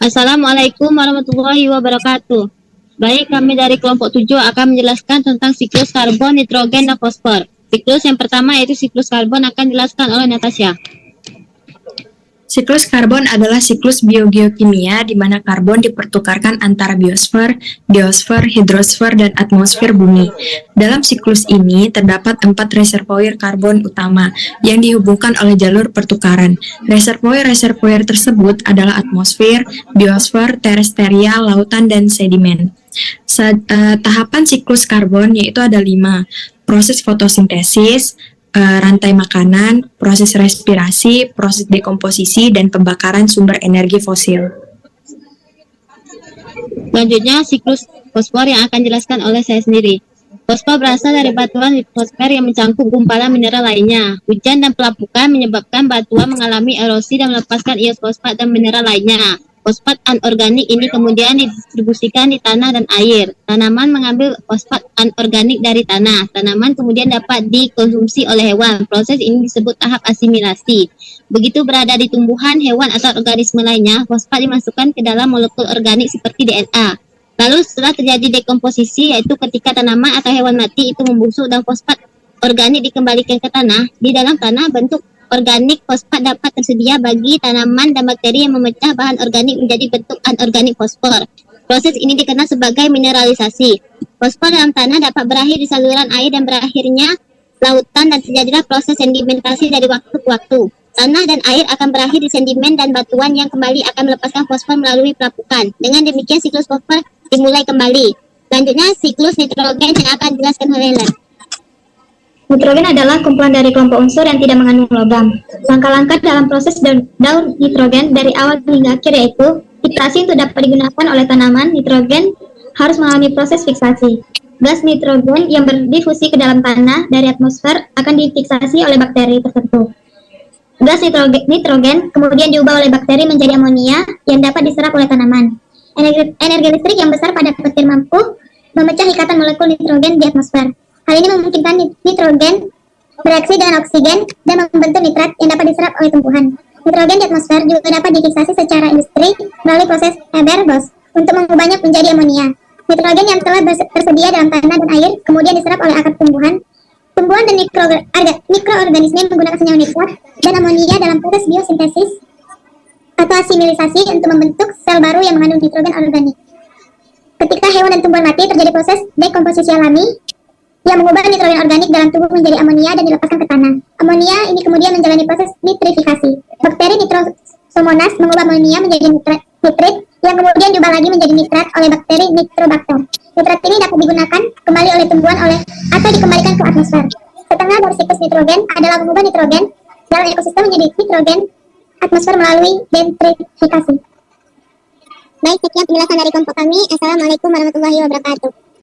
Assalamualaikum warahmatullahi wabarakatuh. Baik, kami dari kelompok 7 akan menjelaskan tentang siklus karbon, nitrogen, dan fosfor. Siklus yang pertama yaitu siklus karbon akan dijelaskan oleh Natasha. Siklus karbon adalah siklus biogeokimia di mana karbon dipertukarkan antara biosfer, geosfer, hidrosfer, dan atmosfer bumi. Dalam siklus ini terdapat 4 reservoir karbon utama yang dihubungkan oleh jalur pertukaran. Reservoir-reservoir tersebut adalah atmosfer, biosfer, terestrial, lautan, dan sedimen. Tahapan siklus karbon yaitu ada 5. Proses fotosintesis, rantai makanan, proses respirasi, proses dekomposisi, dan pembakaran sumber energi fosil. Selanjutnya, siklus fosfor yang akan dijelaskan oleh saya sendiri. Fosfor berasal dari batuan litosfer yang mencangkup gumpalan mineral lainnya. Hujan dan pelapukan menyebabkan batuan mengalami erosi dan melepaskan ion fosfat dan mineral lainnya. Fosfat anorganik ini kemudian didistribusikan di tanah dan air. Tanaman mengambil fosfat anorganik dari tanah. Tanaman kemudian dapat dikonsumsi oleh hewan. Proses ini disebut tahap asimilasi. Begitu berada di tumbuhan, hewan, atau organisme lainnya, fosfat dimasukkan ke dalam molekul organik seperti DNA. Lalu setelah terjadi dekomposisi, yaitu ketika tanaman atau hewan mati itu membusuk dan fosfat organik dikembalikan ke tanah, di dalam tanah bentuk organik fosfat dapat tersedia bagi tanaman dan bakteri yang memecah bahan organik menjadi bentuk anorganik fosfor. Proses ini dikenal sebagai mineralisasi. Fosfor dalam tanah dapat berakhir di saluran air dan berakhirnya lautan, dan terjadilah proses sedimentasi dari waktu ke waktu. Tanah dan air akan berakhir di sedimen dan batuan yang kembali akan melepaskan fosfor melalui pelapukan. Dengan demikian siklus fosfor dimulai kembali. Selanjutnya siklus nitrogen yang akan dijelaskan oleh Helen. Nitrogen adalah kumpulan dari kelompok unsur yang tidak mengandung logam. Langkah-langkah dalam proses daun nitrogen dari awal hingga akhir yaitu fiksasi. Untuk dapat digunakan oleh tanaman, nitrogen harus mengalami proses fiksasi. Gas nitrogen yang berdifusi ke dalam tanah dari atmosfer akan difiksasi oleh bakteri tertentu. Gas nitrogen kemudian diubah oleh bakteri menjadi amonia yang dapat diserap oleh tanaman. Energi listrik yang besar pada petir mampu memecah ikatan molekul nitrogen di atmosfer. Hal ini memungkinkan nitrogen bereaksi dengan oksigen dan membentuk nitrat yang dapat diserap oleh tumbuhan. Nitrogen di atmosfer juga dapat difiksasi secara industri melalui proses Haber-Bosch untuk mengubahnya menjadi amonia. Nitrogen yang telah tersedia dalam tanah dan air kemudian diserap oleh akar tumbuhan. Tumbuhan dan mikroorganisme menggunakan senyawa nitrat dan amonia dalam proses biosintesis atau asimilisasi untuk membentuk sel baru yang mengandung nitrogen organik. Ketika hewan dan tumbuhan mati, terjadi proses dekomposisi alami yang mengubah nitrogen organik dalam tubuh menjadi amonia dan dilepaskan ke tanah. Amonia ini kemudian menjalani proses nitrifikasi. Bakteri Nitrosomonas mengubah amonia menjadi nitrit yang kemudian diubah lagi menjadi nitrat oleh bakteri Nitrobacter. Nitrat ini dapat digunakan kembali oleh tumbuhan atau dikembalikan ke atmosfer. Setengah dari siklus nitrogen adalah mengubah nitrogen dalam ekosistem menjadi nitrogen atmosfer melalui denitrifikasi. Baik, sekian penjelasan dari kelompok kami. Assalamualaikum warahmatullahi wabarakatuh.